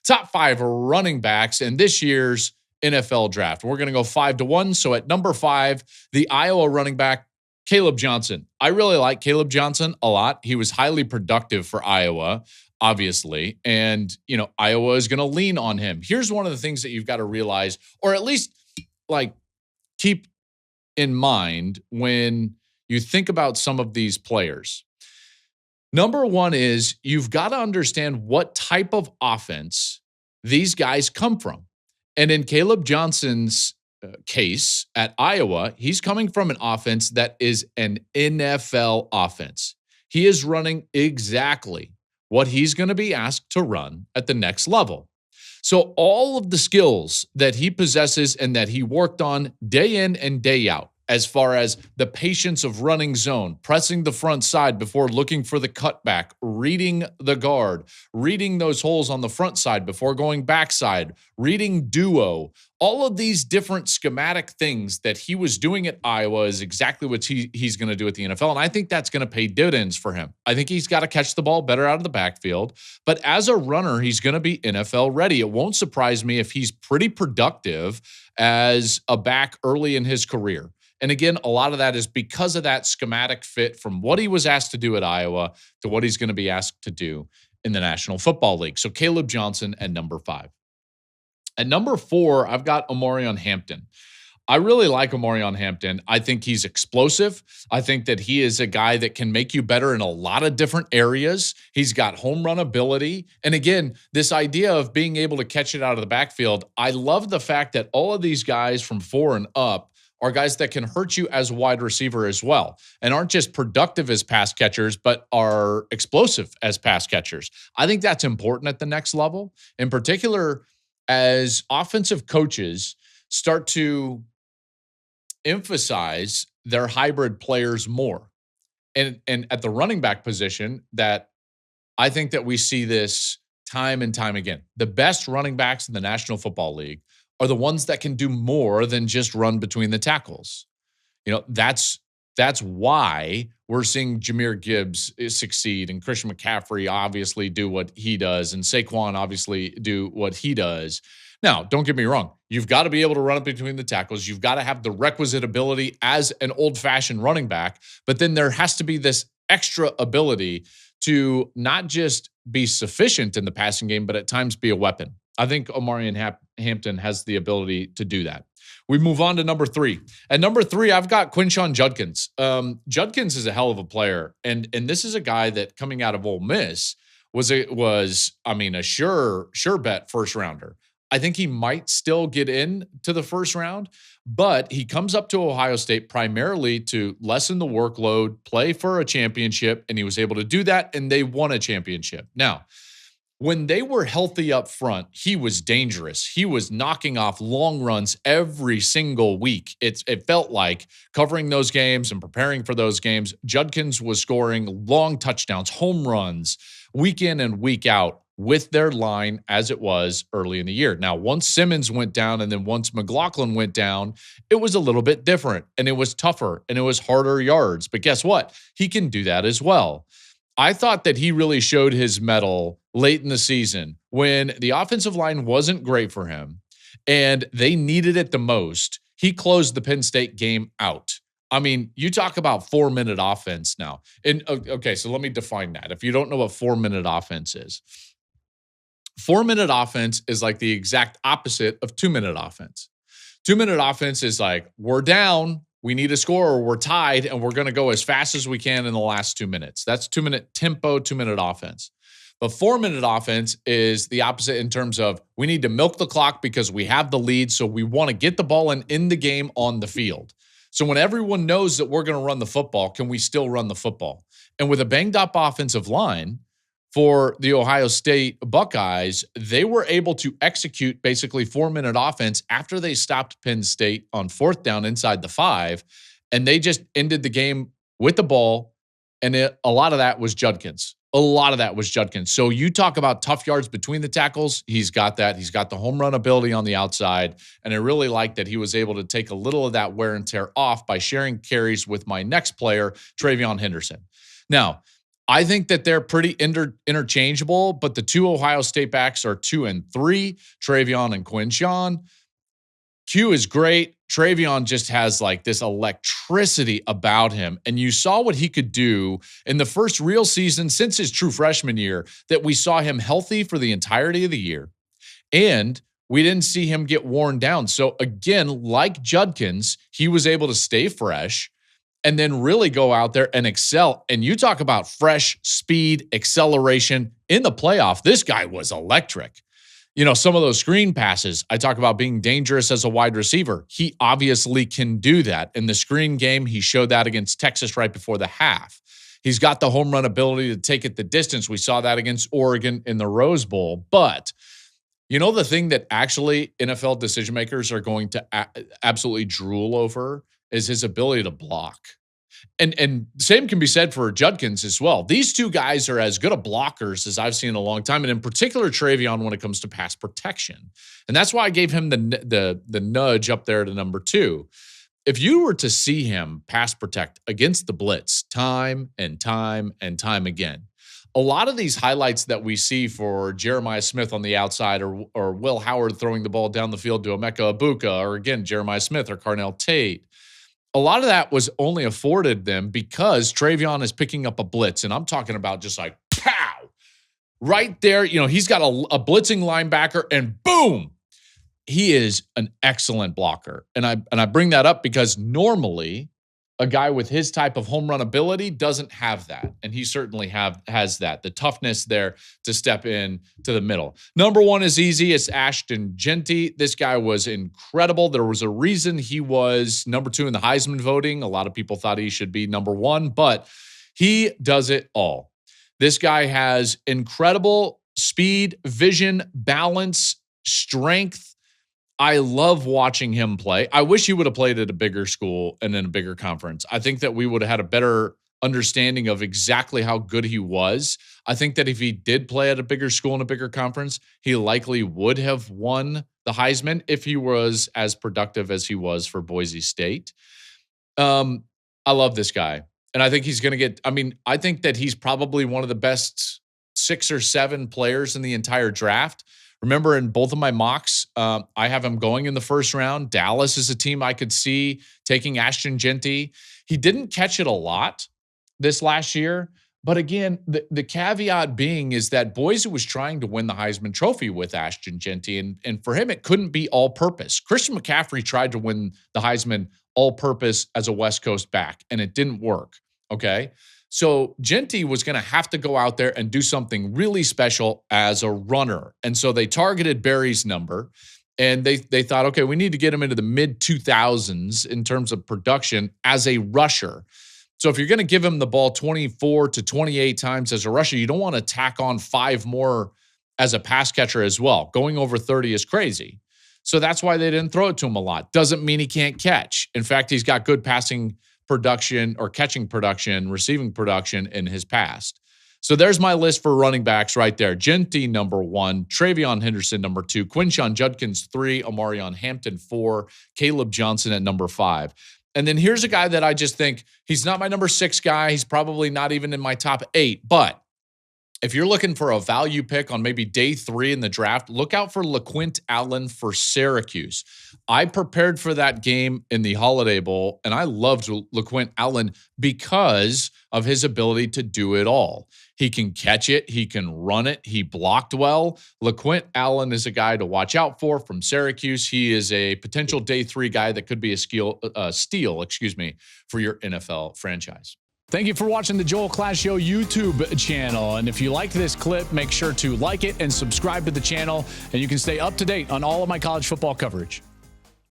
top 5 running backs in this year's NFL draft. We're going to go 5-1. So at number 5, the Iowa running back, Caleb Johnson. I really like Caleb Johnson a lot. He was highly productive for Iowa, obviously. And, Iowa is going to lean on him. Here's one of the things that you've got to realize, or at least keep in mind when you think about some of these players. Number one is you've got to understand what type of offense these guys come from. And in Caleb Johnson's case at Iowa, he's coming from an offense that is an NFL offense. He is running exactly what he's going to be asked to run at the next level. So all of the skills that he possesses and that he worked on day in and day out, as far as the patience of running zone, pressing the front side before looking for the cutback, reading the guard, reading those holes on the front side before going backside, reading duo, all of these different schematic things that he was doing at Iowa is exactly what he's going to do at the NFL. And I think that's going to pay dividends for him. I think he's got to catch the ball better out of the backfield. But as a runner, he's going to be NFL ready. It won't surprise me if he's pretty productive as a back early in his career. And again, a lot of that is because of that schematic fit from what he was asked to do at Iowa to what he's going to be asked to do in the National Football League. So Caleb Johnson at number 5. At number 4, I've got Omarion Hampton. I really like Omarion Hampton. I think he's explosive. I think that he is a guy that can make you better in a lot of different areas. He's got home run ability. And again, this idea of being able to catch it out of the backfield, I love the fact that all of these guys from 4 and up are guys that can hurt you as a wide receiver as well and aren't just productive as pass catchers, but are explosive as pass catchers. I think that's important at the next level, in particular as offensive coaches start to emphasize their hybrid players more. And at the running back position, that I think that we see this time and time again. The best running backs in the National Football League are the ones that can do more than just run between the tackles. That's why we're seeing Jahmyr Gibbs succeed and Christian McCaffrey obviously do what he does and Saquon obviously do what he does. Now, don't get me wrong. You've got to be able to run it between the tackles. You've got to have the requisite ability as an old-fashioned running back, but then there has to be this extra ability to not just be sufficient in the passing game, but at times be a weapon. I think Omarion Hampton has the ability to do that. We move on to number 3. At number 3, I've got Quinshon Judkins. Judkins is a hell of a player, and this is a guy that coming out of Ole Miss was a sure bet first rounder. I think he might still get in to the first round, but he comes up to Ohio State primarily to lessen the workload, play for a championship, and he was able to do that, and they won a championship. Now, when they were healthy up front, he was dangerous. He was knocking off long runs every single week. It felt like covering those games and preparing for those games. Judkins was scoring long touchdowns, home runs, week in and week out with their line as it was early in the year. Now, once Simmons went down and then once McLaughlin went down, it was a little bit different and it was tougher and it was harder yards. But guess what? He can do that as well. I thought that he really showed his mettle late in the season when the offensive line wasn't great for him and they needed it the most. He closed the Penn State game out. I mean, you talk about 4-minute offense now. And okay, so let me define that. If you don't know what 4-minute offense is, 4-minute offense is like the exact opposite of 2-minute offense. 2-minute offense is like, we're down, we need a score, or we're tied, and we're going to go as fast as we can in the last 2 minutes. That's 2-minute tempo, 2-minute offense. But 4-minute offense is the opposite in terms of we need to milk the clock because we have the lead, so we want to get the ball in the game on the field. So when everyone knows that we're going to run the football, can we still run the football? And with a banged-up offensive line for the Ohio State Buckeyes, they were able to execute basically 4-minute offense after they stopped Penn State on 4th down inside the 5, and they just ended the game with the ball, and a lot of that was Judkins. So you talk about tough yards between the tackles. He's got that. He's got the home run ability on the outside. And I really like that he was able to take a little of that wear and tear off by sharing carries with my next player, TreVeyon Henderson. Now, I think that they're pretty interchangeable, but the two Ohio State backs are 2 and 3, TreVeyon and Quinshon. Q is great. TreVeyon just has like this electricity about him. And you saw what he could do in the first real season since his true freshman year, that we saw him healthy for the entirety of the year. And we didn't see him get worn down. So again, like Judkins, he was able to stay fresh and then really go out there and excel. And you talk about fresh speed, acceleration in the playoff. This guy was electric. You know, some of those screen passes, I talk about being dangerous as a wide receiver. He obviously can do that. In the screen game, he showed that against Texas right before the half. He's got the home run ability to take it the distance. We saw that against Oregon in the Rose Bowl. But you know, the thing that actually NFL decision makers are going to absolutely drool over is his ability to block. And same can be said for Judkins as well. These two guys are as good of blockers as I've seen in a long time, and in particular TreVeyon when it comes to pass protection. And that's why I gave him the nudge up there to number 2. If you were to see him pass protect against the blitz time and time and time again, a lot of these highlights that we see for Jeremiah Smith on the outside or Will Howard throwing the ball down the field to Emeka Egbuka, or again, Jeremiah Smith or Carnell Tate, a lot of that was only afforded them because TreVeyon is picking up a blitz. And I'm talking about just like, pow, right there. You know, he's got a blitzing linebacker and boom, he is an excellent blocker. And I bring that up because normally a guy with his type of home run ability doesn't have that. And he certainly has that, the toughness there to step in to the middle. Number 1 is easy. It's Ashton Jeanty. This guy was incredible. There was a reason he was number 2 in the Heisman voting. A lot of people thought he should be number 1, but he does it all. This guy has incredible speed, vision, balance, strength. I love watching him play. I wish he would have played at a bigger school and in a bigger conference. I think that we would have had a better understanding of exactly how good he was. I think that if he did play at a bigger school and a bigger conference, he likely would have won the Heisman if he was as productive as he was for Boise State. I love this guy. And I think he's going to get, I think that he's probably one of the best 6 or 7 players in the entire draft. Remember, in both of my mocks, I have him going in the first round. Dallas is a team I could see taking Ashton Jeanty. He didn't catch it a lot this last year. But again, the caveat being is that Boise was trying to win the Heisman Trophy with Ashton Jeanty. And for him, it couldn't be all-purpose. Christian McCaffrey tried to win the Heisman all-purpose as a West Coast back, and it didn't work, okay? So Jeanty was going to have to go out there and do something really special as a runner. And so they targeted Barry's number, and they thought, okay, we need to get him into the mid-2000s in terms of production as a rusher. So if you're going to give him the ball 24 to 28 times as a rusher, you don't want to tack on 5 more as a pass catcher as well. Going over 30 is crazy. So that's why they didn't throw it to him a lot. Doesn't mean he can't catch. In fact, he's got good passing production or catching production, receiving production in his past. So there's my list for running backs right there. Jeanty, number 1, TreVeyon Henderson, number 2, Quinshon Judkins, 3, Omarion Hampton, 4, Caleb Johnson at number 5. And then here's a guy that I just think he's not my number 6 guy. He's probably not even in my top 8, but if you're looking for a value pick on maybe day 3 in the draft, look out for LaQuint Allen for Syracuse. I prepared for that game in the Holiday Bowl, and I loved LaQuint Allen because of his ability to do it all. He can catch it. He can run it. He blocked well. LaQuint Allen is a guy to watch out for from Syracuse. He is a potential day 3 guy that could be a steal, for your NFL franchise. Thank you for watching the Joel Klatt Show YouTube channel. And if you liked this clip, make sure to like it and subscribe to the channel, and you can stay up to date on all of my college football coverage.